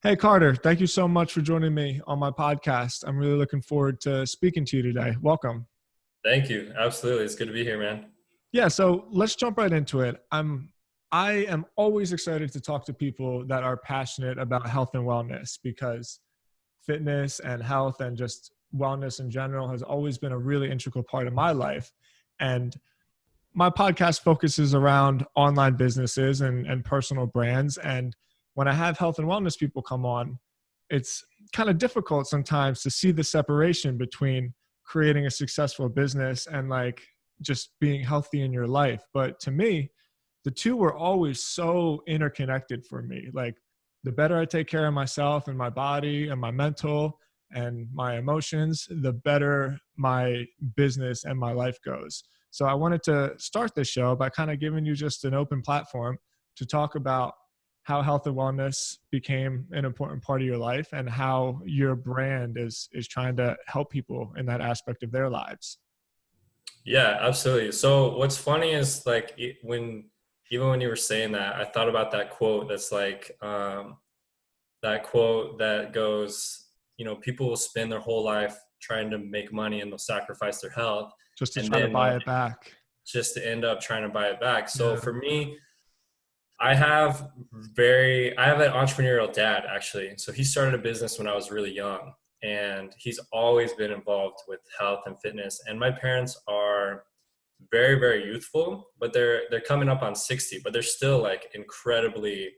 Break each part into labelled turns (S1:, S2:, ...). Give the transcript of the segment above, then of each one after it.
S1: Hey, Carter, thank you so much for joining me on my podcast. I'm really looking forward to speaking to you today. Welcome.
S2: Thank you. Absolutely. It's good to be here, man.
S1: Yeah, so let's jump right into it. I am always excited to talk to people that are passionate about health and wellness because fitness and health and just wellness in general has always been a really integral part of my life. And my podcast focuses around online businesses and personal brands. And when I have health and wellness people come on, it's kind of difficult sometimes to see the separation between creating a successful business and like just being healthy in your life. But to me, the two were always so interconnected for me. Like the better I take care of myself and my body and my mental and my emotions, the better my business and my life goes. So I wanted to start this show by kind of giving you just an open platform to talk about how health and wellness became an important part of your life and how your brand is trying to help people in that aspect of their lives.
S2: Yeah, absolutely. So what's funny is like even when you were saying that, I thought about that quote that's like that quote that goes, people will spend their whole life trying to make money and they'll sacrifice their health
S1: Just to
S2: and
S1: try to
S2: then
S1: buy
S2: they'll
S1: it back.
S2: just to end up trying to buy it back. So
S1: Yeah.
S2: for me, I have an entrepreneurial dad actually. So he started a business when I was really young and he's always been involved with health and fitness. And my parents are very, very youthful, but they're coming up on 60, but they're still like incredibly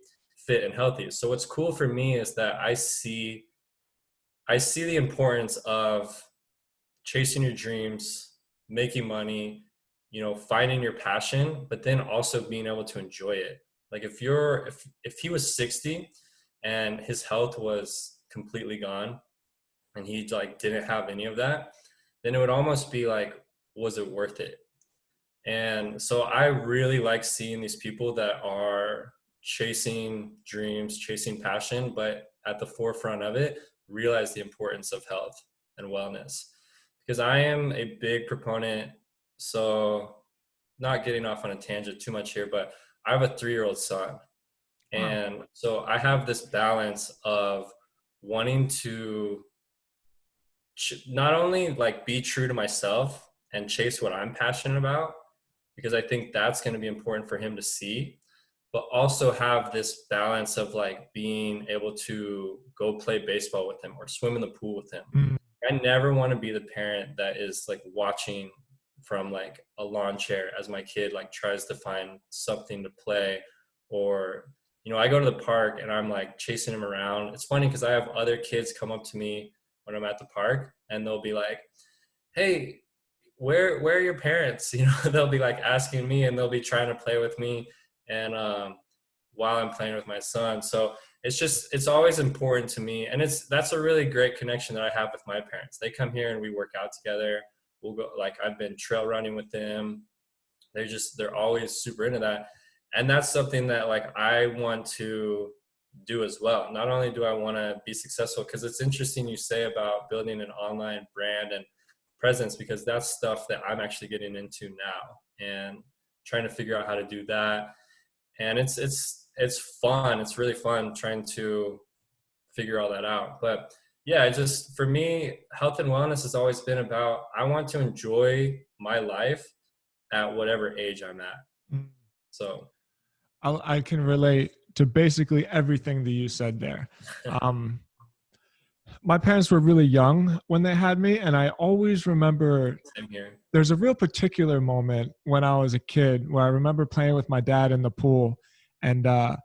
S2: fit and healthy. So what's cool for me is that I see the importance of chasing your dreams, making money, finding your passion, but then also being able to enjoy it. Like if he was 60 and his health was completely gone and he like didn't have any of that, then it would almost be like, was it worth it? And so I really like seeing these people that are chasing dreams, chasing passion, but at the forefront of it, realize the importance of health and wellness. Because I am a big proponent. So, not getting off on a tangent too much here, but I have a 3-year-old son.
S1: Wow.
S2: And so I have this balance of wanting to not only like be true to myself and chase what I'm passionate about, because I think that's going to be important for him to see, but also have this balance of like being able to go play baseball with him or swim in the pool with him.
S1: Mm.
S2: I never want to be the parent that is like watching from like a lawn chair as my kid like tries to find something to play, or I go to the park and I'm like chasing him around. It's funny because I have other kids come up to me when I'm at the park and they'll be like, hey, where are your parents? They'll be like asking me and they'll be trying to play with me and while I'm playing with my son. So it's always important to me, and that's a really great connection that I have with my parents. They come here and we work out together. We'll go, like, I've been trail running with them. They're always super into that, and that's something that like I want to do as well. Not only do I want to be successful, because it's interesting you say about building an online brand and presence, because that's stuff that I'm actually getting into now and trying to figure out how to do that. And it's fun. It's really fun trying to figure all that out. But yeah, just for me, health and wellness has always been about, I want to enjoy my life at whatever age I'm at.
S1: Mm.
S2: So
S1: I can relate to basically everything that you said there. Um, my parents were really young when they had me, and I always remember
S2: same here.
S1: there's a real particular moment when I was a kid where I remember playing with my dad in the pool. And uh,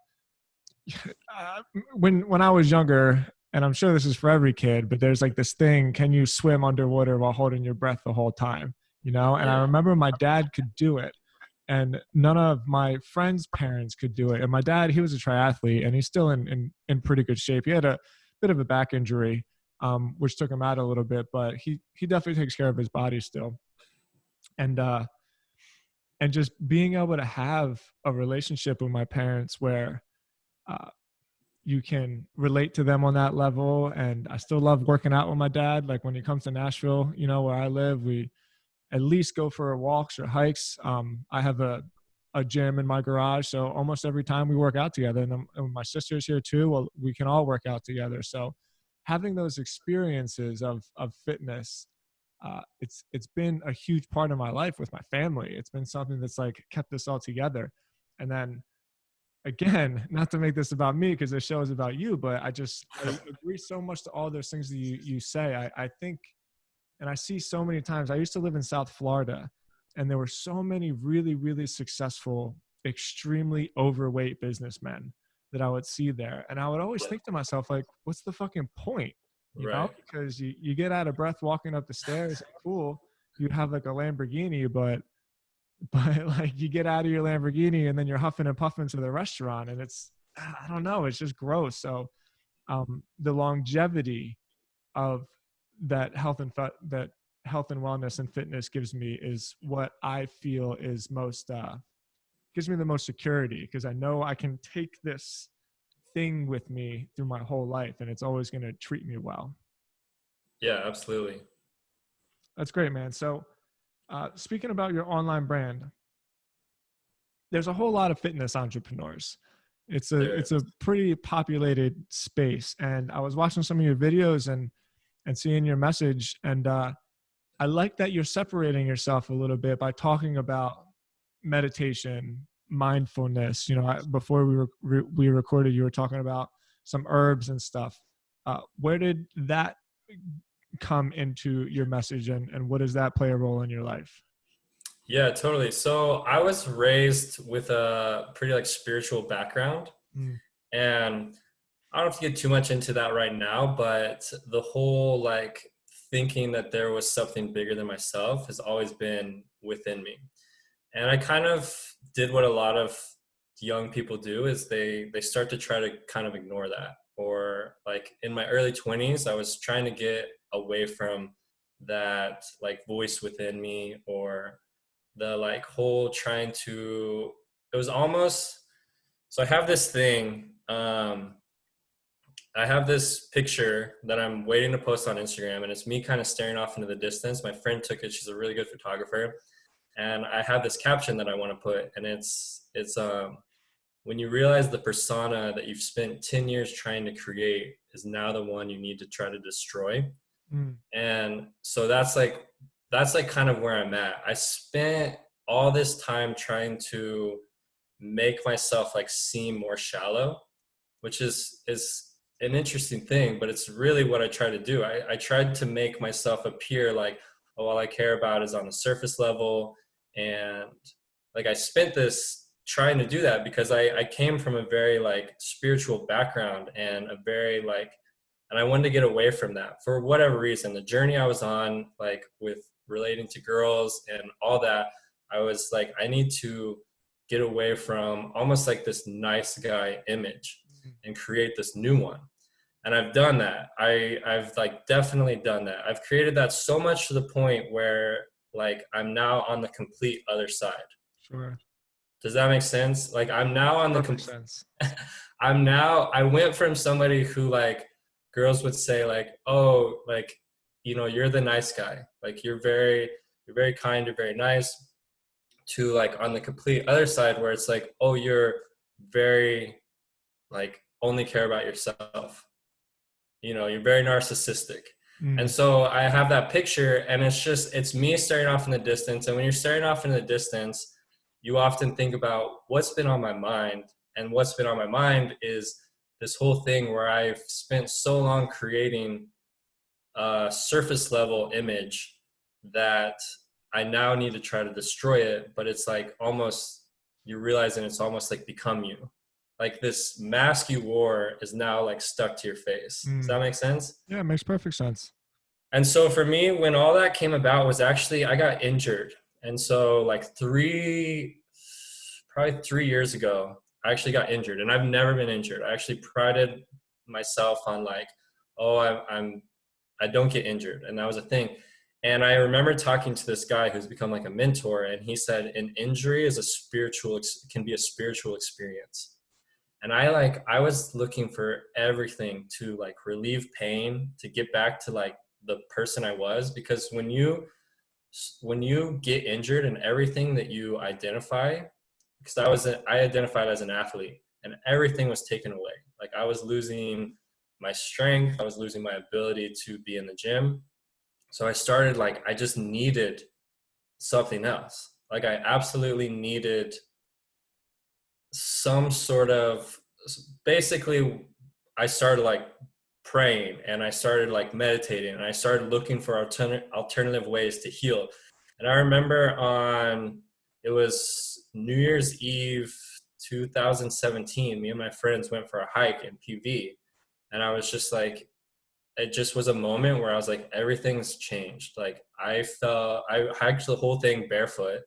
S1: when I was younger, and I'm sure this is for every kid, but there's like this thing: can you swim underwater while holding your breath the whole time? And I
S2: Yeah.
S1: remember my dad could do it, and none of my friends' parents could do it. And my dad, he was a triathlete, and he's still in pretty good shape. He had a bit of a back injury, which took him out a little bit, but he definitely takes care of his body still. And and just being able to have a relationship with my parents where uh, you can relate to them on that level. And I still love working out with my dad. Like when he comes to Nashville, where I live, we at least go for walks or hikes. I have a gym in my garage. So almost every time we work out together, and then and my sister's here too. Well, we can all work out together. So having those experiences of fitness, it's been a huge part of my life with my family. It's been something that's like kept us all together. And then again, not to make this about me because the show is about you, but I agree so much to all those things that you say. I think, and I see so many times. I used to live in South Florida, and there were so many really, really successful, extremely overweight businessmen that I would see there. And I would always think to myself, like, what's the fucking point? You know,
S2: Right.
S1: because you get out of breath walking up the stairs. Cool. You have like a Lamborghini, but like you get out of your Lamborghini and then you're huffing and puffing to the restaurant, and it's, I don't know, it's just gross. So the longevity of that health and wellness and fitness gives me is what I feel is most gives me the most security, because I know I can take this thing with me through my whole life and it's always going to treat me well.
S2: Yeah, absolutely.
S1: That's great, man. So speaking about your online brand, there's a whole lot of fitness entrepreneurs.
S2: There
S1: It's a
S2: is.
S1: pretty populated space, and I was watching some of your videos and seeing your message, and I like that you're separating yourself a little bit by talking about meditation, mindfulness. You know, before we recorded, you were talking about some herbs and stuff. Where did that come into your message, and what does that play a role in your life?
S2: Yeah, totally. So I was raised with a pretty like spiritual background,
S1: Mm,
S2: and I don't have to get too much into that right now, but the whole like thinking that there was something bigger than myself has always been within me. And I kind of did what a lot of young people do is they start to try to kind of ignore that. Or like in my early 20s, I was trying to get away from that like voice within me, or the like whole trying to, it was almost, so I have this thing, I have this picture that I'm waiting to post on Instagram, and it's me kind of staring off into the distance. My friend took it. She's a really good photographer, and I have this caption that I want to put, and it's when you realize the persona that you've spent 10 years trying to create is now the one you need to try to destroy.
S1: mm,
S2: And so that's like kind of where I'm at. I spent all this time trying to make myself like seem more shallow, which is an interesting thing, but it's really what I try to do. I tried to make myself appear like, oh, all I care about is on the surface level. And like I spent this trying to do that because I came from a very like spiritual background, and a very like, and I wanted to get away from that for whatever reason. The journey I was on, like with relating to girls and all that, I was like, I need to get away from almost like this nice guy image
S1: mm.
S2: and create this new one. And I've done that. I've like definitely done that. I've created that so much to the point where like I'm now on the complete other side.
S1: Sure.
S2: Does that make sense? Like I'm now on the
S1: Perfect sense.
S2: I went from somebody who like girls would say like, oh, like, you know, you're the nice guy. Like you're very kind, you're very nice, to like on the complete other side where it's like, oh, you're very like only care about yourself. You know, you're very narcissistic. And
S1: Mm,
S2: so I have that picture, and it's me staring off in the distance. And when you're staring off in the distance, you often think about what's been on my mind. And what's been on my mind is this whole thing where I've spent so long creating a surface level image that I now need to try to destroy it. But it's like almost, you're realizing it's almost like become you. Like this mask you wore is now like stuck to your face. Does that
S1: mm.
S2: make sense?
S1: Yeah, it makes perfect sense.
S2: And so for me, when all that came about was actually I got injured. And so like probably 3 years ago, I actually got injured, and I've never been injured. I actually prided myself on like, oh, I don't get injured. And that was a thing. And I remember talking to this guy who's become like a mentor, and he said an injury is can be a spiritual experience. And I was looking for everything to like relieve pain, to get back to like the person I was, because when you get injured and everything that you identify because I identified as an athlete, and everything was taken away. Like I was losing my strength, I was losing my ability to be in the gym. So I started like I just needed something else. Like I absolutely needed some sort of, basically I started like praying, and I started like meditating, and I started looking for alternative ways to heal. And I remember it was New Year's Eve 2017, me and my friends went for a hike in PV, and I was just like, it just was a moment where I was like, everything's changed. Like I hiked the whole thing barefoot.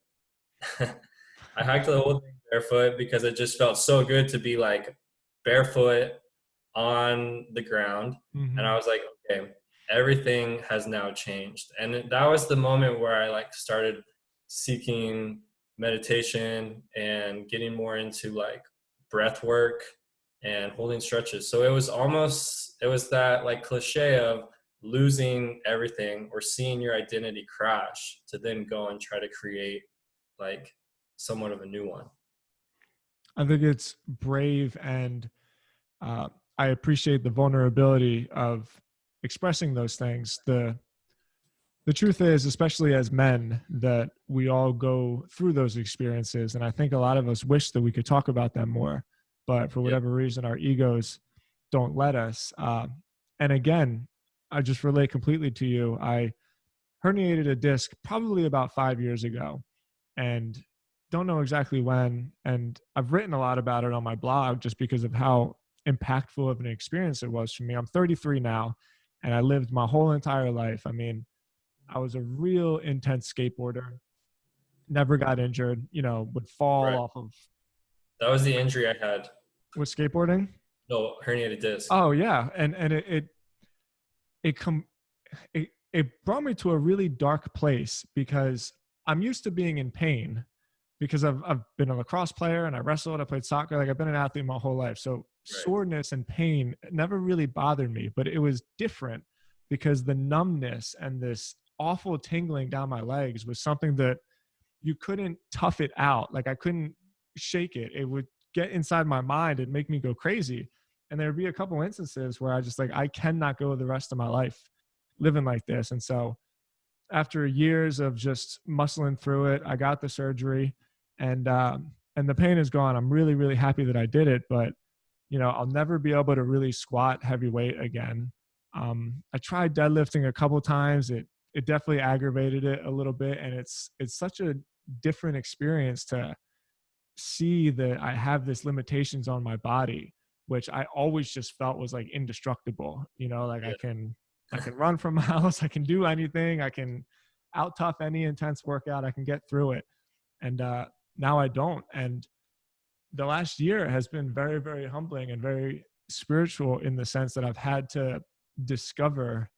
S2: I hiked the whole thing barefoot because it just felt so good to be like barefoot on the ground. And
S1: Mm-hmm.
S2: I was like, okay, everything has now changed. And that was the moment where I like started seeking meditation and getting more into like breath work and holding stretches. So it was that like cliche of losing everything or seeing your identity crash to then go and try to create like somewhat of a new one.
S1: I think it's brave, and uh, I appreciate the vulnerability of expressing those things. The truth is, especially as men, that we all go through those experiences, and I think a lot of us wish that we could talk about them more, but for
S2: Yeah.
S1: whatever reason, our egos don't let us. And again, I just relate completely to you. I herniated a disc probably about 5 years ago, and don't know exactly when. And I've written a lot about it on my blog just because of how impactful of an experience it was for me. I'm 33 now, and I lived my whole entire life. I mean, I was a real intense skateboarder, never got injured, would fall
S2: Right.
S1: off of
S2: That was the injury I had.
S1: with skateboarding.
S2: No, herniated disc.
S1: Oh yeah. And it com it brought me to a really dark place because I'm used to being in pain because I've been a lacrosse player and I wrestled, I played soccer, like I've been an athlete my whole life. So
S2: Right.
S1: soreness and pain never really bothered me, but it was different because the numbness and this awful tingling down my legs was something that you couldn't tough it out. Like I couldn't shake it. It would get inside my mind and make me go crazy. And there would be a couple instances where I just like, I cannot go the rest of my life living like this. And so after years of just muscling through it, I got the surgery, and the pain is gone. I'm really, really happy that I did it, but I'll never be able to really squat heavy weight again. I tried deadlifting a couple times. It definitely aggravated it a little bit, and it's such a different experience to see that I have this limitations on my body, which I always just felt was like indestructible. Like
S2: Yeah.
S1: I can run for miles, I can do anything, I can out tough any intense workout, I can get through it. And now I don't. And the last year has been very, very humbling and very spiritual in the sense that I've had to discover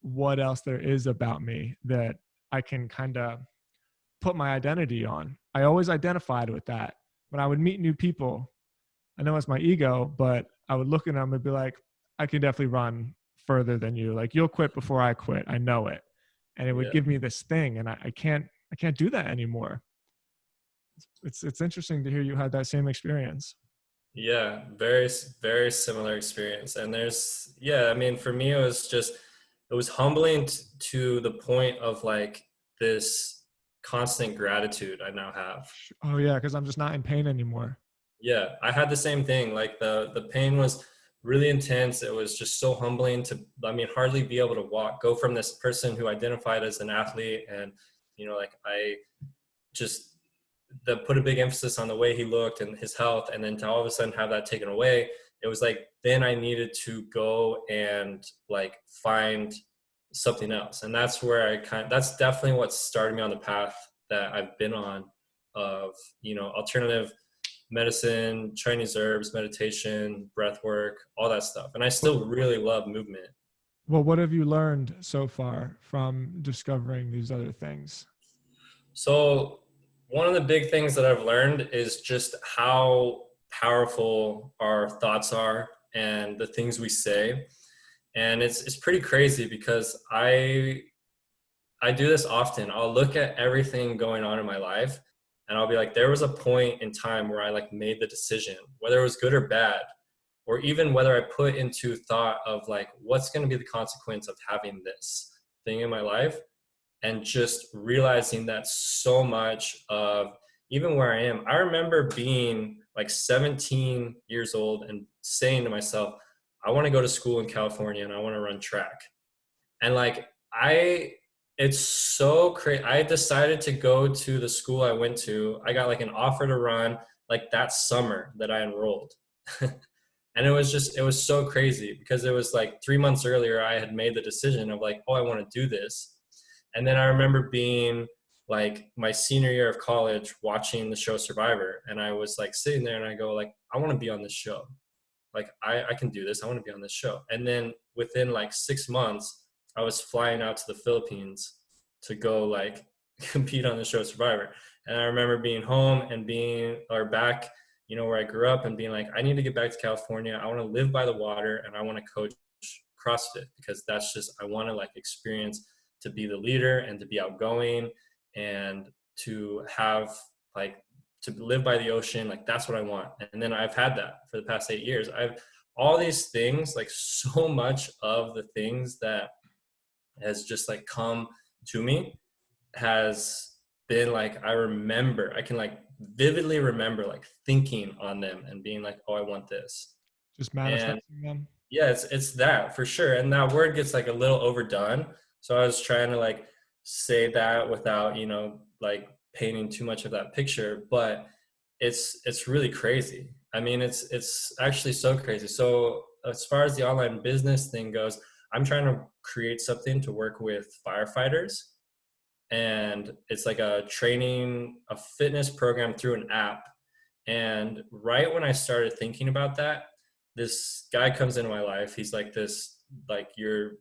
S1: what else there is about me that I can kind of put my identity on. I always identified with that. When I would meet new people, I know it's my ego, but I would look at them and be like, I can definitely run further than you. Like you'll quit before I quit. I know it. And it would
S2: Yeah.
S1: give me this thing. And I can't do that anymore. It's interesting to hear you had that same experience.
S2: Yeah. Very, very similar experience. And yeah, I mean, for me, it was humbling to the point of like this constant gratitude I now have.
S1: Oh yeah, because I'm just not in pain anymore.
S2: Yeah, I had the same thing. Like the pain was really intense. It was just so humbling to, I mean, hardly be able to walk, go from this person who identified as an athlete, and like I just put a big emphasis on the way he looked and his health, and then to all of a sudden have that taken away. It was like then I needed to go and like find something else, and that's where that's definitely what started me on the path that I've been on of alternative medicine, Chinese herbs, meditation, breath work, all that stuff. And I still really love movement.
S1: Well, what have you learned so far from discovering these other things?
S2: So, one of the big things that I've learned is just how powerful our thoughts are and the things we say. And it's pretty crazy because I do this often. I'll look at everything going on in my life and I'll be like, there was a point in time where I like made the decision, whether it was good or bad, or even whether I put into thought of like, what's going to be the consequence of having this thing in my life, and just realizing that so much of even where I am. I remember being like 17 years old and saying to myself, I want to go to school in California and I want to run track. And like, it's so crazy. I decided to go to the school I went to. I got like an offer to run like that summer that I enrolled. And it was so crazy because it was like 3 months earlier, I had made the decision of like, oh, I want to do this. And then I remember being like my senior year of college watching the show Survivor. And I was like sitting there and I go like, I want to be on this show. Like I can do this. I want to be on this show. And then within like 6 months, I was flying out to the Philippines to go like compete on the show Survivor. And I remember being home and being or back, where I grew up and being like, I need to get back to California. I want to live by the water and I want to coach CrossFit because that's just I want to like experience to be the leader and to be outgoing and to have like to live by the ocean. Like that's what I want. And then I've had that for the past 8 years. I've all these things, like so much of the things that has just like come to me has been like I can like vividly remember like thinking on them and being like, oh, I want this.
S1: Just
S2: And
S1: manifesting them.
S2: yeah, it's that for sure. And that word gets like a little overdone. So I was trying to like say that without, like painting too much of that picture, but it's really crazy. I mean, it's actually so crazy. So as far as the online business thing goes, I'm trying to create something to work with firefighters, and it's like a fitness program through an app. And right when I started thinking about that, this guy comes into my life. He's like this, like you're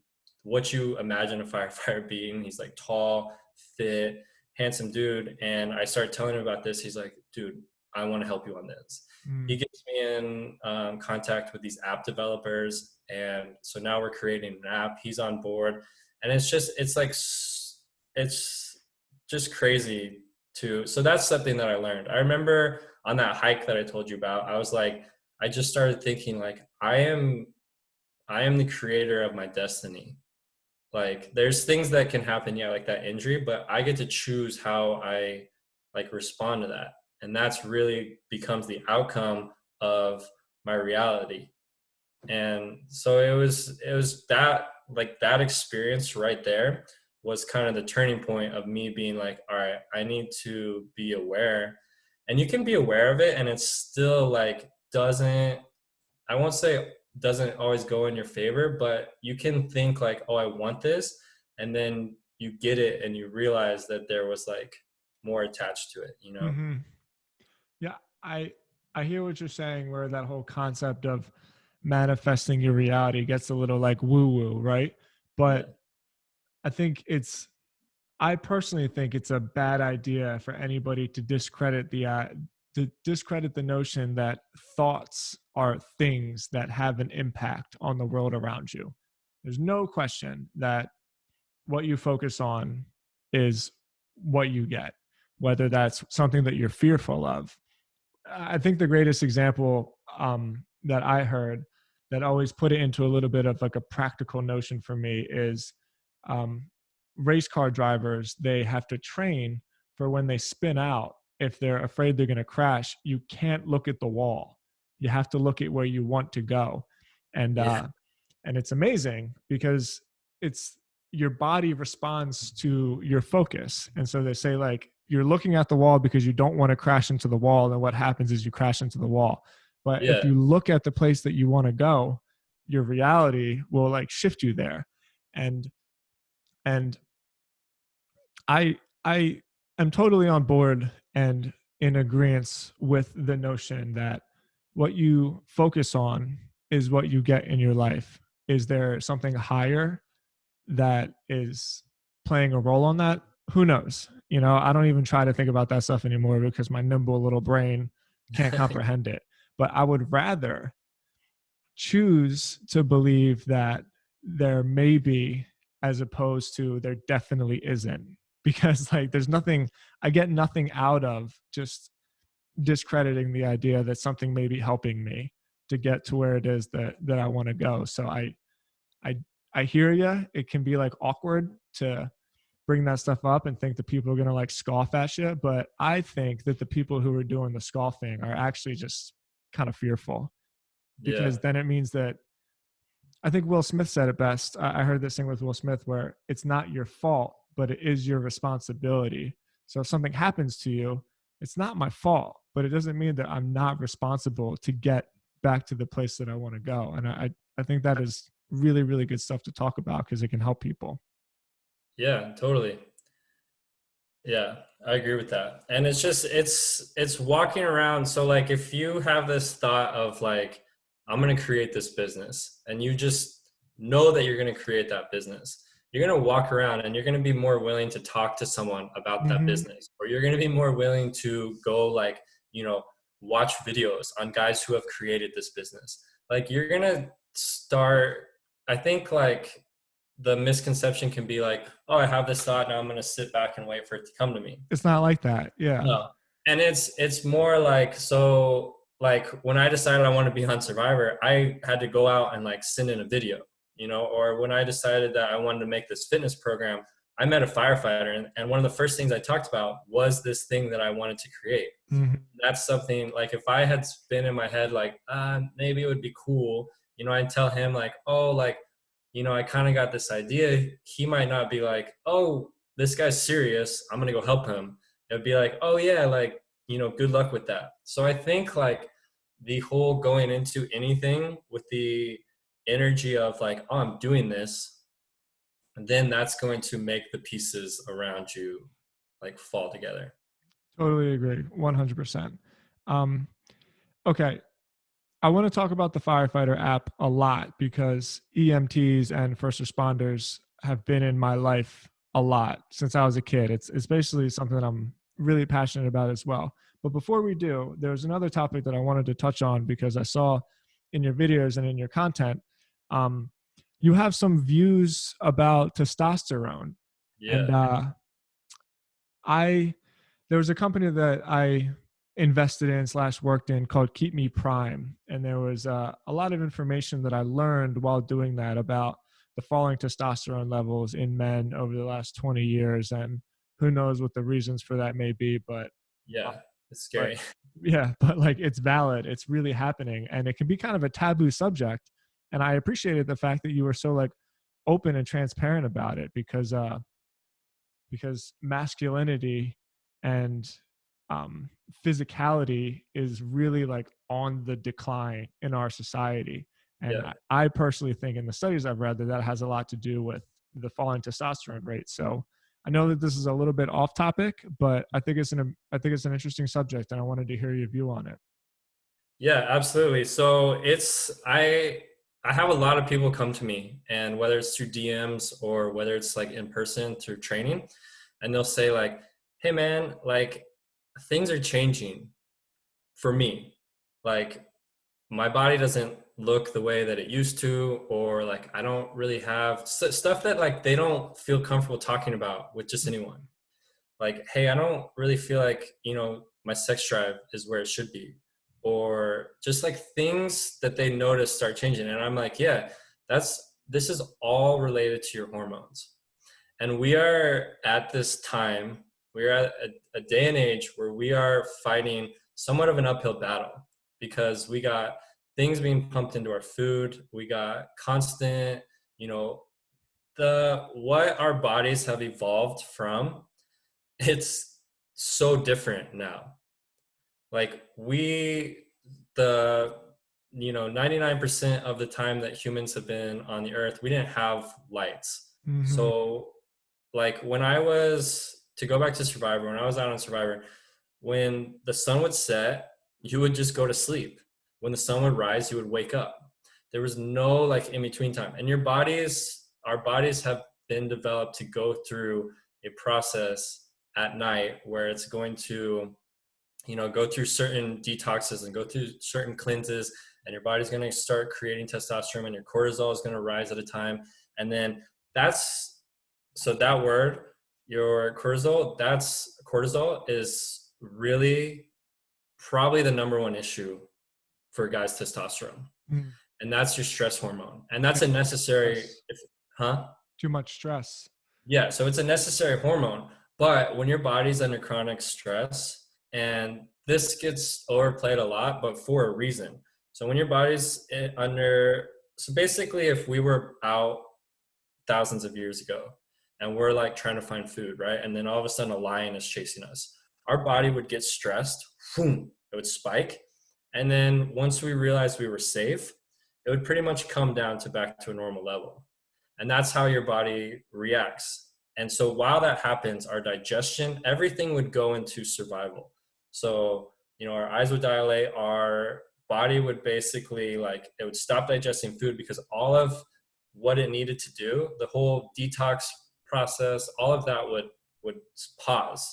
S2: what you imagine a firefighter being. He's like tall, fit, handsome dude. And I started telling him about this. He's like, dude, I want to help you on this. He
S1: Mm.
S2: gets me in contact with these app developers. And so now we're creating an app. He's on board. And it's just crazy so that's something that I learned. I remember on that hike that I told you about, I was like, I just started thinking like, I am the creator of my destiny. Like there's things that can happen, yeah, like that injury, but I get to choose how I like respond to that. And that's really becomes the outcome of my reality. And so it was that like that experience right there was kind of the turning point of me being like, all right, I need to be aware. And you can be aware of it and it's still like doesn't I won't say doesn't always go in your favor, but you can think like, oh, I want this, and then you get it and you realize that there was like more attached to it.
S1: Mm-hmm. Yeah, I hear what you're saying. Where that whole concept of manifesting your reality gets a little like woo woo, right?
S2: Yeah.
S1: But I think I personally think it's a bad idea for anybody to discredit the notion that thoughts are things that have an impact on the world around you. There's no question that what you focus on is what you get, whether that's something that you're fearful of. I think the greatest example that I heard that always put it into a little bit of like a practical notion for me is um, race car drivers. They have to train for when they spin out. If they're afraid they're going to crash, you can't look at the wall. You have to look at where you want to go, and
S2: Yeah.
S1: and it's amazing because it's your body responds to your focus. And so they say like you're looking at the wall because you don't want to crash into the wall, and what happens is you crash into the wall. But if
S2: Yeah.
S1: you look at the place that you want to go, your reality will like shift you there. And and I am totally on board and in agreement with the notion that what you focus on is what you get in your life. Is there something higher that is playing a role on that? Who knows? I don't even try to think about that stuff anymore because my nimble little brain can't comprehend it. But I would rather choose to believe that there may be, as opposed to there definitely isn't. because like there's nothing, I get nothing out of just discrediting the idea that something may be helping me to get to where it is that I want to go. So I I hear you. It can be like awkward to bring that stuff up and think that people are going to like scoff at you, but I think that the people who are doing the scoffing are actually just kind of fearful,
S2: Yeah.
S1: because then it means that, I think Will Smith said it best. I heard this thing with Will Smith where it's not your fault, but it is your responsibility. So if something happens to you, it's not my fault, but it doesn't mean that I'm not responsible to get back to the place that I want to go. And I think that is really, really good stuff to talk about because it can help people.
S2: Yeah, totally. Yeah, I agree with that. And it's just it's walking around. So like if you have this thought of like I'm going to create this business and you just know that you're going to create that business, you're going to walk around and you're going to be more willing to talk to someone about that
S1: Hmm.
S2: business, or you're going to be more willing to go like, you know, watch videos on guys who have created this business. Like you're going to start, I think like the misconception can be like, oh, I have this thought, now I'm going to sit back and wait for it to come to me.
S1: It's not like that. Yeah.
S2: No. And it's more like, so like when I decided I want to be on Survivor, I had to go out and like send in a video, you know, or when I decided that I wanted to make this fitness program, I met a firefighter, and one of the first things I talked about was this thing that I wanted to create.
S1: Hmm.
S2: That's something like if I had been in my head like maybe it would be cool, you know, I'd tell him like, oh, like, you know, I kind of got this idea. He might not be like, oh, this guy's serious, I'm gonna go help him. It'd be like, oh yeah, like, you know, good luck with that. So I think like the whole going into anything with the energy of like, oh, I'm doing this, and then that's going to make the pieces around you like fall together.
S1: Totally agree. 100%. Um, okay. I want to talk about the firefighter app a lot because EMTs and first responders have been in my life a lot since I was a kid. It's basically something that I'm really passionate about as well. But before we do, there's another topic that I wanted to touch on because I saw in your videos and in your content, um, you have some views about testosterone, and
S2: Yeah.
S1: I there was a company that I invested in slash worked in called Keep Me Prime, and there was a lot of information that I learned while doing that about the falling testosterone levels in men over the last 20 years, and who knows what the reasons for that may be, uh,
S2: Yeah, it's
S1: but
S2: scary.
S1: yeah, but like it's valid, it's really happening, and it can be kind of a taboo subject. And I appreciated the fact that you were so like open and transparent about it because masculinity and physicality is really like on the decline in our society. And
S2: Yeah.
S1: I personally think in the studies I've read that that has a lot to do with the falling testosterone rate. So I know that this is a little bit off topic, but I think it's an interesting subject, and I wanted to hear your view on it.
S2: Yeah, absolutely. So it's I have a lot of people come to me, and whether it's through DMs or whether it's like in person through training, and they'll say like, "Hey man, like things are changing for me. Like my body doesn't look the way that it used to, or like I don't really have stuff that like they don't feel comfortable talking about with just anyone. Like, hey, I don't really feel like, you know, my sex drive is where it should be, or just like things that they notice start changing, and I'm like, yeah, this is all related to your hormones. And we are at this time, we're at a day and age where we are fighting somewhat of an uphill battle, because we got things being pumped into our food, we got constant, you know, the what our bodies have evolved from, it's so different now. Like the, you know, 99% of the time that humans have been on the earth, we didn't have lights.
S1: Hmm.
S2: So like when I was, to go back to Survivor, when I was out on Survivor, when the sun would set, you would just go to sleep. When the sun would rise, you would wake up. There was no like in between time. And our bodies have been developed to go through a process at night where it's going to, you know, go through certain detoxes and go through certain cleanses, and your body's going to start creating testosterone, and your cortisol is going to rise at a time. And then that's, so that word, your cortisol is really probably the number one issue for guys' testosterone.
S1: Mm.
S2: And that's your stress hormone. And that's
S1: Like
S2: a necessary,
S1: stress.
S2: huh?
S1: Too much stress.
S2: Yeah, so it's a necessary hormone. But when your body's under chronic stress, and this gets overplayed a lot, but for a reason. So when your body's under, so basically, if we were out thousands of years ago and we're like trying to find food, right? And then all of a sudden a lion is chasing us, our body would get stressed, boom, it would spike. And then once we realized we were safe, it would pretty much come down to back to a normal level. And that's how your body reacts. And so while that happens, our digestion, everything would go into survival. So, our eyes would dilate, our body would basically like, it would stop digesting food because all of what it needed to do, the whole detox process, all of that would pause,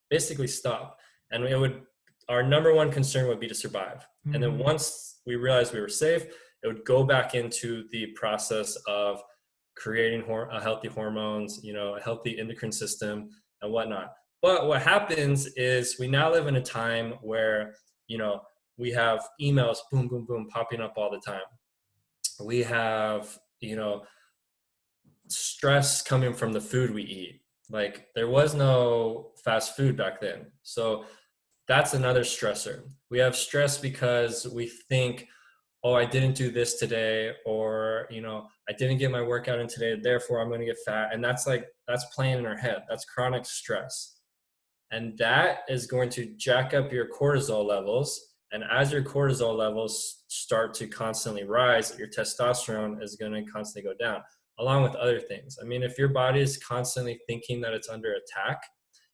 S2: basically stop. And it would, our number one concern would be to survive. And then
S1: Mm-hmm.
S2: once we realized we were safe, it would go back into the process of creating healthy hormones, a healthy endocrine system and whatnot. But what happens is we now live in a time where, we have emails, boom, boom, boom, popping up all the time. We have, stress coming from the food we eat. Like there was no fast food back then. So that's another stressor. We have stress because we think, oh, I didn't do this today, or, I didn't get my workout in today, therefore I'm going to get fat. And that's playing in our head. That's chronic stress. And that is going to jack up your cortisol levels. And as your cortisol levels start to constantly rise, your testosterone is going to constantly go down, along with other things. I mean, if your body is constantly thinking that it's under attack,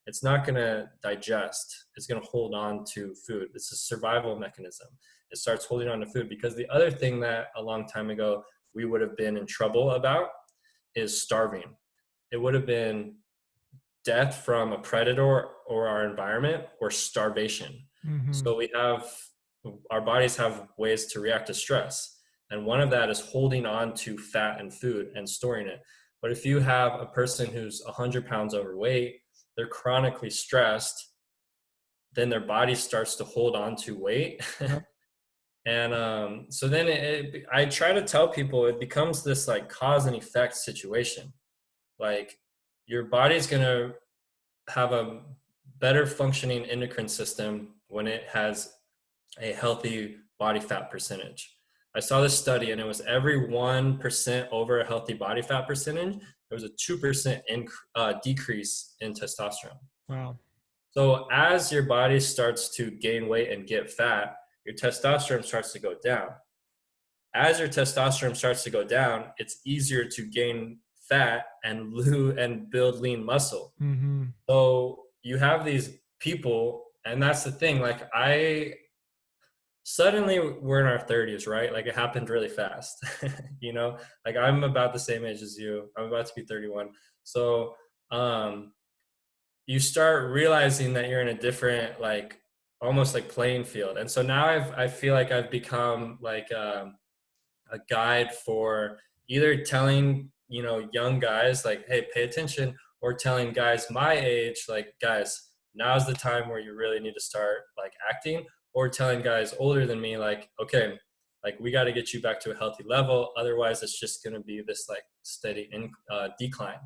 S2: it's not going to digest. It's going to hold on to food. It's a survival mechanism. It starts holding on to food because the other thing that a long time ago we would have been in trouble about is starving. It would have been death from a predator or our environment, or starvation.
S1: Mm-hmm.
S2: So our bodies have ways to react to stress. And one of that is holding on to fat and food and storing it. But if you have a person who's 100 pounds overweight, they're chronically stressed, then their body starts to hold on to weight.
S1: Yep.
S2: And so then I try to tell people it becomes this like cause and effect situation. Like your body's going to have a better functioning endocrine system when it has a healthy body fat percentage. I saw this study and it was every 1% over a healthy body fat percentage, there was a 2% decrease in testosterone.
S1: Wow.
S2: So as your body starts to gain weight and get fat, your testosterone starts to go down. As your testosterone starts to go down, it's easier to gain fat and build lean muscle.
S1: Mm-hmm.
S2: So you have these people, and that's the thing. Like suddenly we're in our 30s, right? Like it happened really fast, like I'm about the same age as you. I'm about to be 31. So you start realizing that you're in a different, like almost like playing field. And so now I feel like I've become like a guide for either telling, young guys like, hey, pay attention, or telling guys my age, like, guys, now's the time where you really need to start like acting, or telling guys older than me, like, okay, like we got to get you back to a healthy level. Otherwise it's just going to be this like steady decline.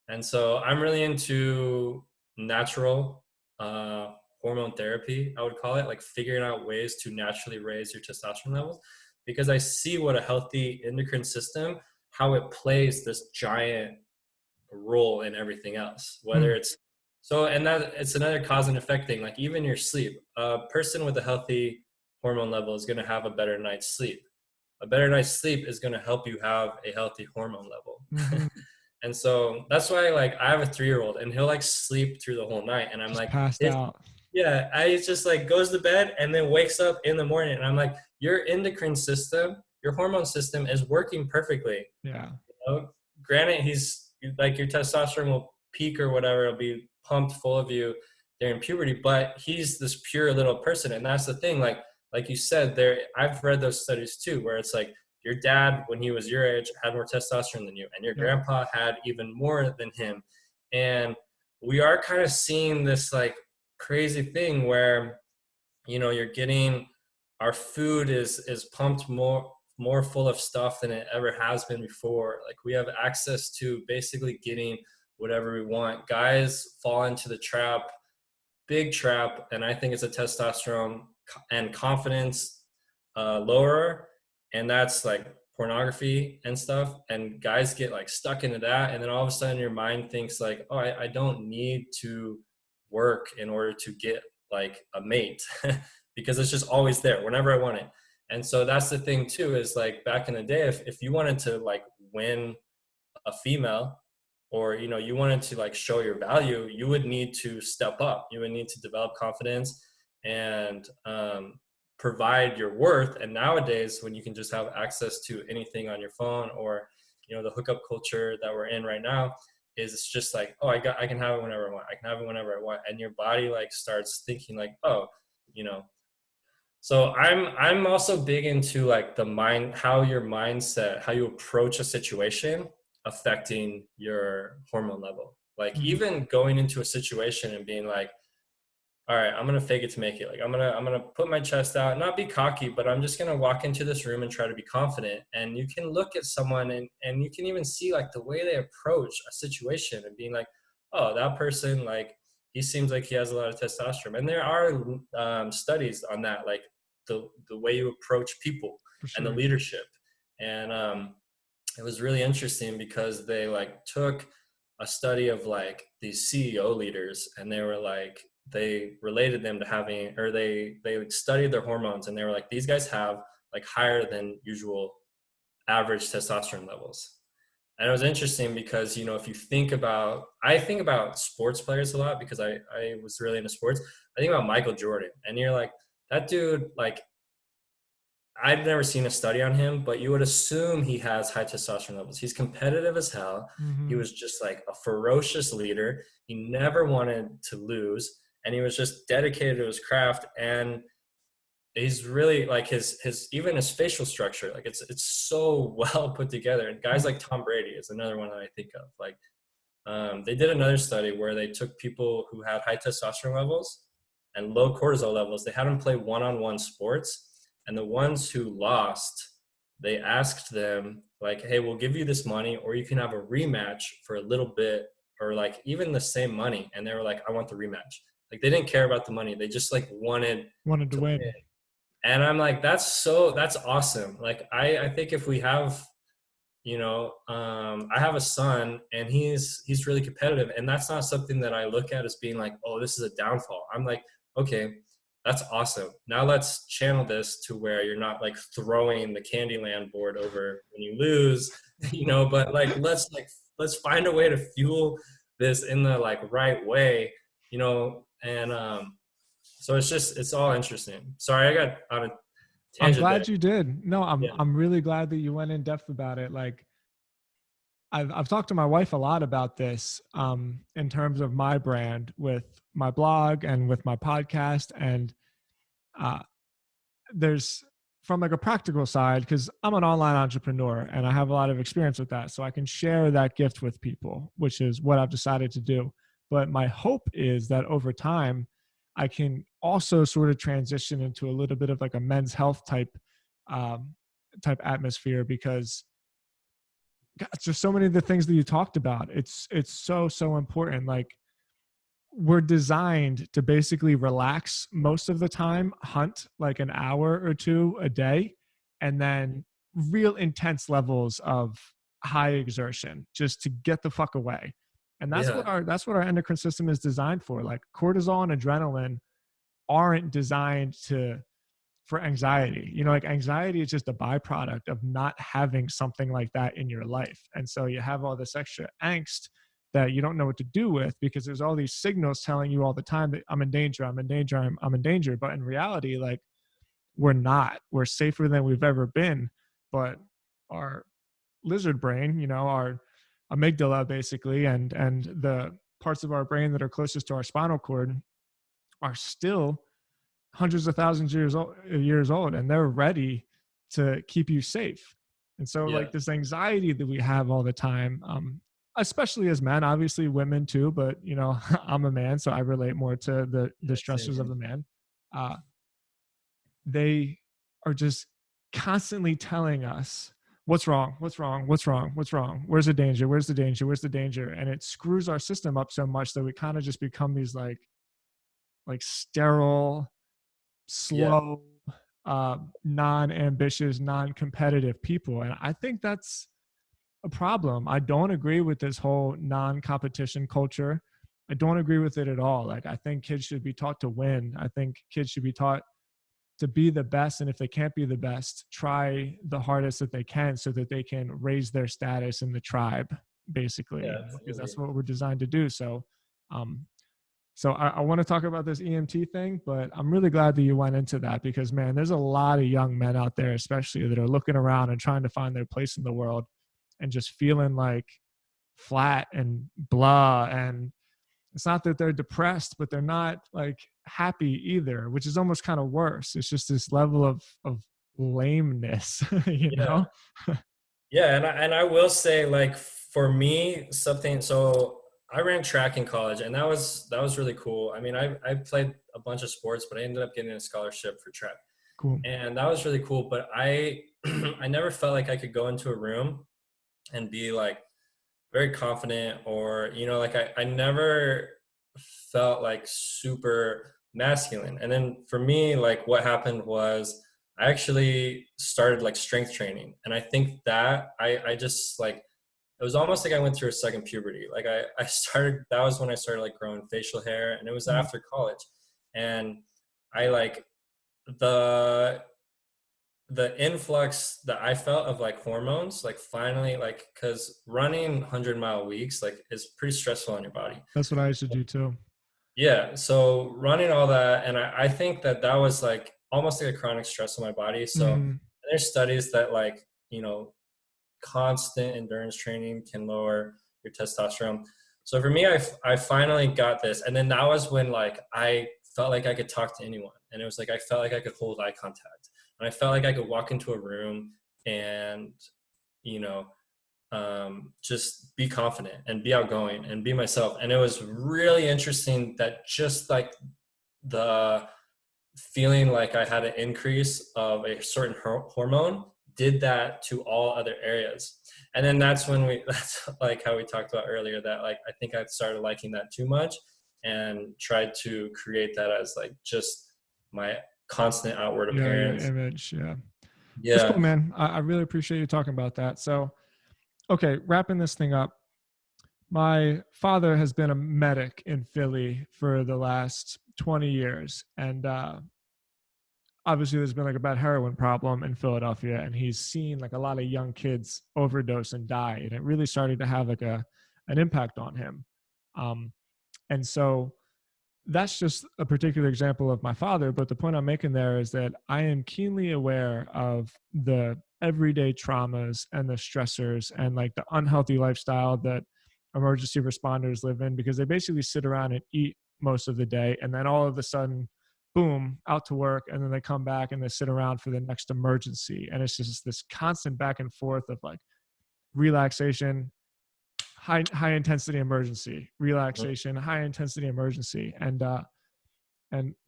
S2: And so I'm really into natural hormone therapy, I would call it, like figuring out ways to naturally raise your testosterone levels, because I see what a healthy endocrine system, how it plays this giant role in everything else, whether
S1: Mm.
S2: it's so, and that it's another cause and effect thing. Like even your sleep, a person with a healthy hormone level is going to have a better night's sleep. A better night's sleep is going to help you have a healthy hormone level.
S1: Mm-hmm.
S2: And so that's why, like, I have a 3-year-old and he'll like sleep through the whole night. And I'm
S1: Just
S2: like,
S1: passed out.
S2: yeah, I just like goes to bed and then wakes up in the morning. And I'm like, your endocrine system, your hormone system is working perfectly.
S1: Yeah.
S2: Granted, he's like, your testosterone will peak or whatever, it'll be pumped full of you during puberty, but he's this pure little person. And that's the thing, like you said there, I've read those studies too, where it's like your dad, when he was your age, had more testosterone than you, and your
S1: Yep.
S2: grandpa had even more than him. And we are kind of seeing this like crazy thing where, you know, you're getting, our food is pumped more full of stuff than it ever has been before. Like we have access to basically getting whatever we want. Guys fall into the trap, big trap, and I think it's a testosterone and confidence lower, and that's like pornography and stuff. And guys get like stuck into that, and then all of a sudden your mind thinks like, oh, I don't need to work in order to get like a mate because it's just always there whenever I want it. And so that's the thing too, is like back in the day, if you wanted to like win a female, or you know, you wanted to like show your value, you would need to step up, you would need to develop confidence and provide your worth. And nowadays when you can just have access to anything on your phone, or you know, the hookup culture that we're in right now, is it's just like, oh, I can have it whenever I want, I can have it whenever I want. And your body like starts thinking like, oh, you know. So I'm also big into like the mind, how your mindset, how you approach a situation affecting your hormone level. Like
S1: Mhm.
S2: even going into a situation and being like, all right, I'm gonna fake it to make it. Like I'm gonna put my chest out, not be cocky, but I'm just gonna walk into this room and try to be confident. And you can look at someone and you can even see like the way they approach a situation and being like, oh, that person, like he seems like he has a lot of testosterone. And there are studies on that, like the way you approach people
S1: For
S2: and the
S1: sure.
S2: leadership. And it was really interesting because they like took a study of like these CEO leaders, and they were like, they related them to having, or they like studied their hormones, and they were like, these guys have like higher than usual average testosterone levels. And it was interesting because, you know, if you think about, I think about sports players a lot because I was really into sports. I think about Michael Jordan, and you're like, that dude, like I've never seen a study on him, but you would assume he has high testosterone levels. He's competitive as hell. He
S1: Hmm.
S2: was just like a ferocious leader. He never wanted to lose, and he was just dedicated to his craft. And he's really like his even his facial structure, like it's so well put together. And guys like Tom Brady is another one that I think of. Like they did another study where they took people who had high testosterone levels and low cortisol levels. They had them play one-on-one sports, and the ones who lost, they asked them like, "Hey, we'll give you this money, or you can have a rematch for a little bit, or like even the same money." And they were like, "I want the rematch." Like they didn't care about the money; they just like wanted
S1: Wanted to
S2: to win.
S1: win.
S2: And I'm like, that's awesome. Like I think if we have, you know, I have a son, and he's really competitive, and that's not something that I look at as being like, oh, this is a downfall. I'm like, okay, that's awesome. Now let's channel this to where you're not like throwing the Candyland board over when you lose, you know, but like let's find a way to fuel this in the like right way, you know. And so it's just, it's all interesting. Sorry, I got on a
S1: I'm
S2: tangent there.
S1: glad you did. No, I'm
S2: Yeah.
S1: I'm really glad that you went in depth about it. Like I've talked to my wife a lot about this in terms of my brand with my blog and with my podcast. And uh, there's from like a practical side, because I'm an online entrepreneur and I have a lot of experience with that. So I can share that gift with people, which is what I've decided to do. But my hope is that over time, I can also sort of transition into a little bit of like a men's health um, type atmosphere, because God, it's just so many of the things that you talked about. It's so important. Like we're designed to basically relax most of the time, hunt like an hour or two a day, and then real intense levels of high exertion just to get the fuck away. And
S2: Yeah.
S1: that's what our endocrine system is designed for. Like cortisol and adrenaline aren't designed to for anxiety. You know, like anxiety is just a byproduct of not having something like that in your life. And so you have all this extra angst that you don't know what to do with, because there's all these signals telling you all the time that I'm in danger, I'm in danger, I'm in danger. But in reality, like we're not. We're safer than we've ever been. But our lizard brain, you know, our amygdala basically, and the parts of our brain that are closest to our spinal cord are still hundreds of thousands of years old, and they're ready to keep you safe. And so
S2: Yeah.
S1: like this anxiety that we have all the time, especially as men, obviously women too, but you know, I'm a man, so I relate more to the
S2: Same
S1: stresses
S2: here.
S1: of a man. Uh, they are just constantly telling us what's wrong, what's wrong, what's wrong, what's wrong, where's the danger, where's the danger, where's the danger, and it screws our system up so much that we kind of just become these like sterile,
S2: Yeah.
S1: slow, non-ambitious, non-competitive people, and I think that's a problem. I don't agree with this whole non-competition culture. I don't agree with it at all. Like, I think kids should be taught to win. I think kids should be taught to be the best, and if they can't be the best, try the hardest that they can so that they can raise their status in the tribe,
S2: Yeah,
S1: basically, because that's
S2: absolutely.
S1: what we're designed to do. So um so I want to talk about this EMT thing, but I'm really glad that you went into that, because man, there's a lot of young men out there especially that are looking around and trying to find their place in the world and just feeling like flat and blah. And it's not that they're depressed, but they're not like happy either, which is almost kind of worse. It's just this level of lameness, you
S2: Yeah.
S1: know?
S2: Yeah, and I will say, like, for me, something, so I ran track in college, and that was really cool. I mean, I played a bunch of sports, but I ended up getting a scholarship for track.
S1: Cool.
S2: And that was really cool, but I I never felt like I could go into a room and be like very confident, or like I never felt like super masculine. And then for me, like, what happened was I actually started like strength training, and I think that I just like, it was almost like I went through a second puberty. Like I started, that was when I started like growing facial hair, and it was
S1: Mhm.
S2: after college. And I like the the influx that I felt of like hormones, like finally, like, because running 100-mile weeks like is pretty stressful on your body.
S1: That's what I used to do too.
S2: Yeah, so running all that, and I think that that was like almost like a chronic stress on my body. So
S1: Hmm.
S2: there's studies that, like, constant endurance training can lower your testosterone. So for me, I finally got this, and then that was when like I felt like I could talk to anyone, and it was like I felt like I could hold eye contact, and I felt like I could walk into a room and you know just be confident and be outgoing and be myself. And it was really interesting that just like the feeling like I had an increase of a certain hormone did that to all other areas. And then that's when that's like how we talked about earlier, that like I think I started liking that too much and tried to create that as like just my constant outward
S1: Yeah, your
S2: appearance.
S1: image. Yeah. That's cool,
S2: Yeah.
S1: man. I really appreciate you talking about that. So, okay, wrapping this thing up. My father has been a medic in Philly for the last 20 years. And obviously, there's been like a bad heroin problem in Philadelphia. And he's seen like a lot of young kids overdose and die. And it really started to have like an impact on him. Um, and so that's just a particular example of my father. But the point I'm making there is that I am keenly aware of the everyday traumas and the stressors and like the unhealthy lifestyle that emergency responders live in, because they basically sit around and eat most of the day. And then all of a sudden, boom, out to work. And then they come back and they sit around for the next emergency. And it's just this constant back and forth of like relaxation, high intensity emergency, relaxation, high intensity emergency. And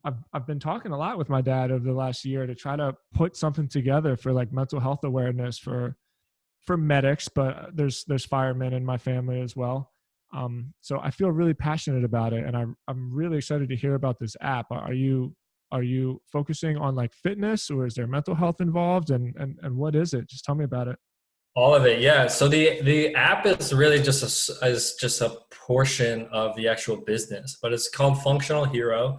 S1: I've been talking a lot with my dad over the last year to try to put something together for like mental health awareness for medics, but there's firemen in my family as well. So I feel really passionate about it, and I'm really excited to hear about this app. Are you focusing on like fitness, or is there mental health involved, and what is it? Just tell me about it.
S2: All of it, yeah. So the app is really just a portion of the actual business, but it's called Functional Hero,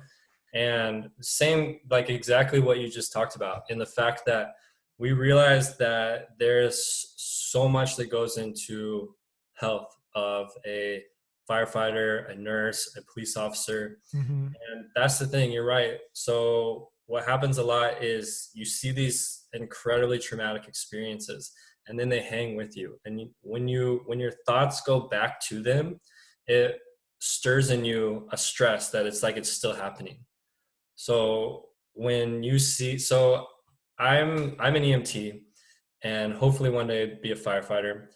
S2: and same, like, exactly what you just talked about, in the fact that we realize that there's so much that goes into health of a firefighter, a nurse, a police officer.
S1: Hmm.
S2: And that's the thing, you're right. So what happens a lot is you see these incredibly traumatic experiences, and then they hang with you. And when your thoughts go back to them, it stirs in you a stress that it's like it's still happening. So when you see, so I'm an EMT, and hopefully one day be a firefighter.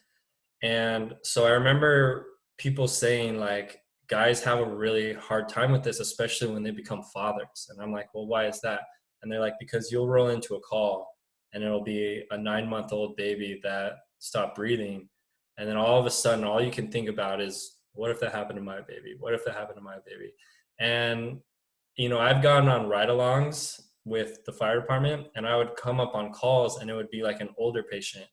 S2: And so I remember people saying like guys have a really hard time with this, especially when they become fathers. And I'm like, well, why is that? And they're like, because you'll roll into a call and it'll be a 9-month-old baby that stopped breathing. And then all of a sudden, all you can think about is, what if that happened to my baby? What if that happened to my baby? And, I've gone on ride-alongs with the fire department, and I would come up on calls and it would be like an older patient,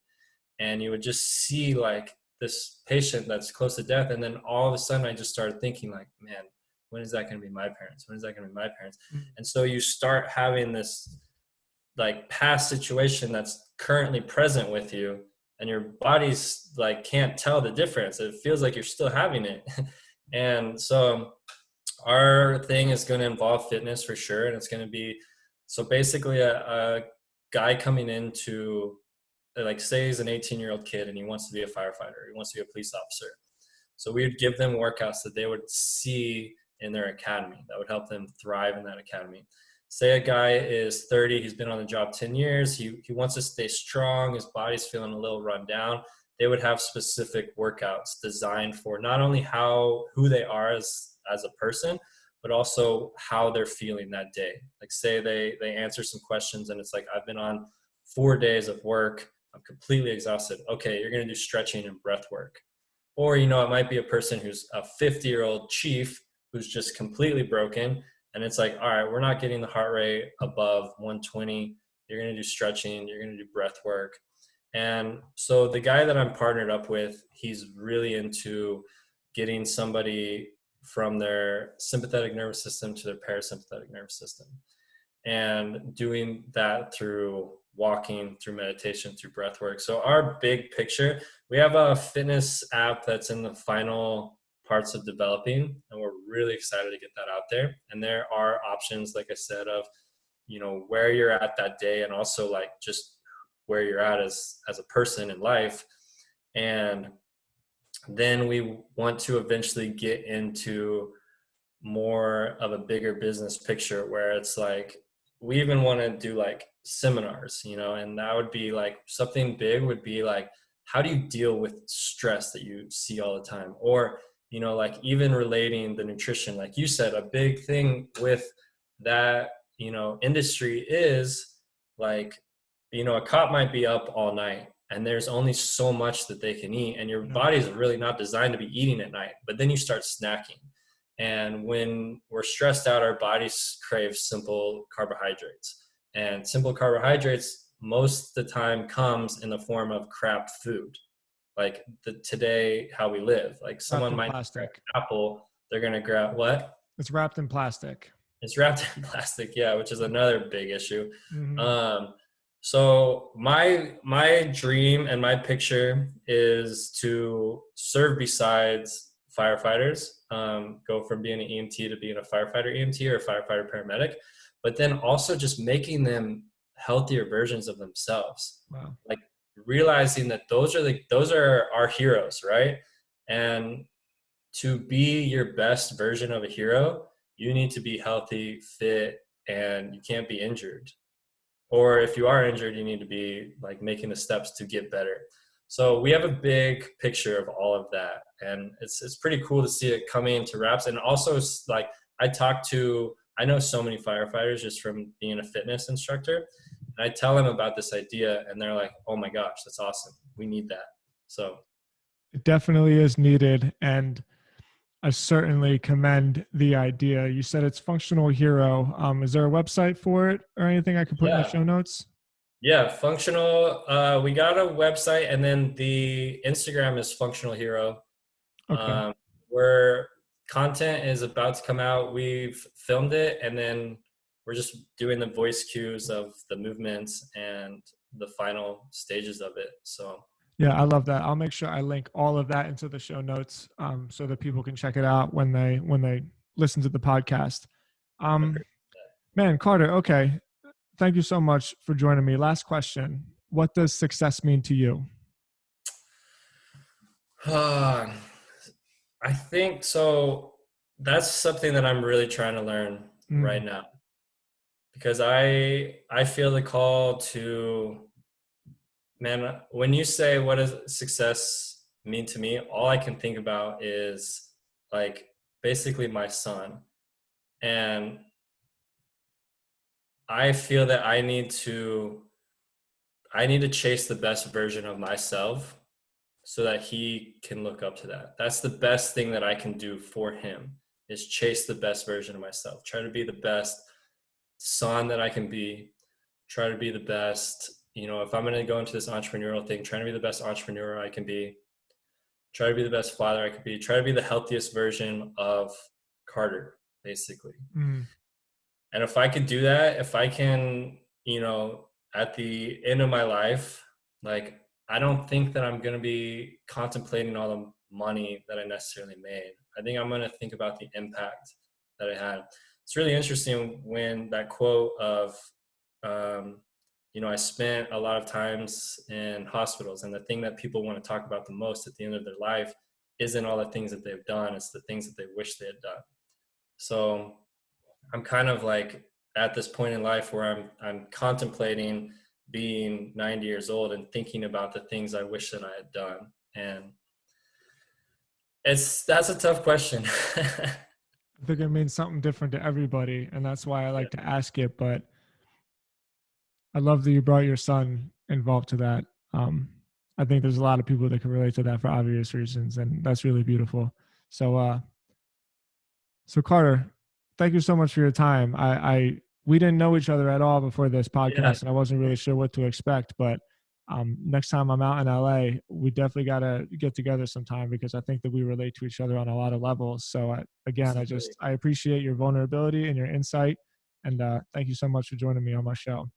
S2: and you would just see like this patient that's close to death. And then all of a sudden I just started thinking like, man, when is that going to be my parents? When is that going to be my parents?
S1: Mm.
S2: And so you start having this like past situation that's currently present with you, and your body's like can't tell the difference. It feels like you're still having it. And so our thing is going to involve fitness for sure. And it's going to be, so basically a guy coming into, like, say he's an 18-year-old kid and he wants to be a firefighter, he wants to be a police officer. So we would give them workouts that they would see in their academy that would help them thrive in that academy. Say a guy is 30, he's been on the job 10 years, he wants to stay strong, his body's feeling a little run down. They would have specific workouts designed for not only who they are as a person, but also how they're feeling that day. Like say they answer some questions and it's like, I've been on 4 days of work, I'm completely exhausted. Okay, you're going to do stretching and breath work. Or, it might be a person who's a 50-year-old chief who's just completely broken. And it's like, all right, we're not getting the heart rate above 120. You're going to do stretching, you're going to do breath work. And so the guy that I'm partnered up with, he's really into getting somebody from their sympathetic nervous system to their parasympathetic nervous system, and doing that through walking, through meditation, through breath work. So our big picture, we have a fitness app that's in the final parts of developing, and we're really excited to get that out there. And there are options, like I said, of, where you're at that day, and also like just where you're at as a person in life. And then we want to eventually get into more of a bigger business picture where it's like, we even want to do like seminars, and that would be like something big would be like, how do you deal with stress that you see all the time? Or, like even relating the nutrition, like you said, a big thing with that, industry is like, a cop might be up all night and there's only so much that they can eat, and your
S1: Yeah.
S2: body is really not designed to be eating at night, but then you start snacking. And when we're stressed out, our bodies crave simple carbohydrates. And simple carbohydrates most of the time comes in the form of crap food. Like today, how we live. Like
S1: Wrapped
S2: someone
S1: in
S2: might grab
S1: plastic.
S2: an apple, they're going to grab what?
S1: It's wrapped in plastic.
S2: It's wrapped in plastic, yeah, which is another big issue.
S1: Mm-hmm.
S2: So my dream and my picture is to serve besides firefighters, go from being an EMT to being a firefighter EMT or a firefighter paramedic, but then also just making them healthier versions of themselves.
S1: Wow.
S2: Like realizing that those are our heroes, right? And to be your best version of a hero, you need to be healthy, fit, and you can't be injured. Or if you are injured, you need to be like making the steps to get better. So we have a big picture of all of that, and it's pretty cool to see it coming into wraps. And also, like I know so many firefighters just from being a fitness instructor, and I tell them about this idea, and they're like, "Oh my gosh, that's awesome! We need that." So
S1: It definitely is needed. And I certainly commend the idea. You said it's Functional Hero. Is there a website for it or anything I could put in the
S2: yeah,
S1: show notes?
S2: yeah, functional. We got a website, and then the Instagram is Functional Hero.
S1: Okay.
S2: Where content is about to come out. We've filmed it, and then we're just doing the voice cues of the movements and the final stages of it. So
S1: Yeah, I love that. I'll make sure I link all of that into the show notes, so that people can check it out when they listen to the podcast. Um,
S2: okay.
S1: man, Carter. Okay, thank you so much for joining me. Last question: what does success mean to you?
S2: I think so. That's something that I'm really trying to learn
S1: Mm,
S2: right now, because I feel the call to, man, when you say what does success mean to me, all I can think about is like basically my son. And I feel that I need to chase the best version of myself so that he can look up to that. That's the best thing that I can do for him is chase the best version of myself. Try to be the best son that I can be. Try to be the best, you know, if I'm going to go into this entrepreneurial thing, trying to be the best entrepreneur I can be. Try to be the best father I can be. Try to be the healthiest version of Carter, basically.
S1: Mm.
S2: And if I could do that, if I can, you know, at the end of my life, like I don't think that I'm going to be contemplating all the money that I necessarily made. I think I'm going to think about the impact that I had. It's really interesting when that quote of, um, you know, I spent a lot of times in hospitals, and the thing that people want to talk about the most at the end of their life isn't all the things that they've done, it's the things that they wish they had done. So I'm kind of like at this point in life where I'm contemplating being 90 years old and thinking about the things I wish that I had done. And that's a tough question.
S1: I think it means something different to everybody, and that's why I
S2: Yeah,
S1: like to ask it. But I love that you brought your son involved to that. Um, I think there's a lot of people that can relate to that for obvious reasons, and that's really beautiful. So, so Carter, thank you so much for your time. We didn't know each other at all before this
S2: yeah,
S1: podcast, and I wasn't really sure what to expect. But next time I'm out in LA, we definitely got to get together sometime because I think that we relate to each other on a lot of levels. So again,
S2: absolutely.
S1: I appreciate your vulnerability and your insight, and thank you so much for joining me on my show.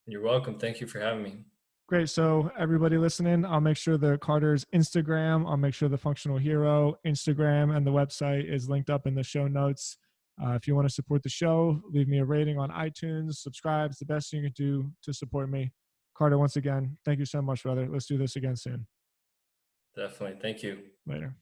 S2: You're welcome. Thank you for having me.
S1: Great. So everybody listening, I'll make sure the Carter's Instagram, I'll make sure the Functional Hero Instagram and the website is linked up in the show notes. If you want to support the show, leave me a rating on iTunes, subscribe. It's the best thing you can do to support me. Carter, once again, thank you so much, brother. Let's do this again soon.
S2: Definitely. Thank you.
S1: Later.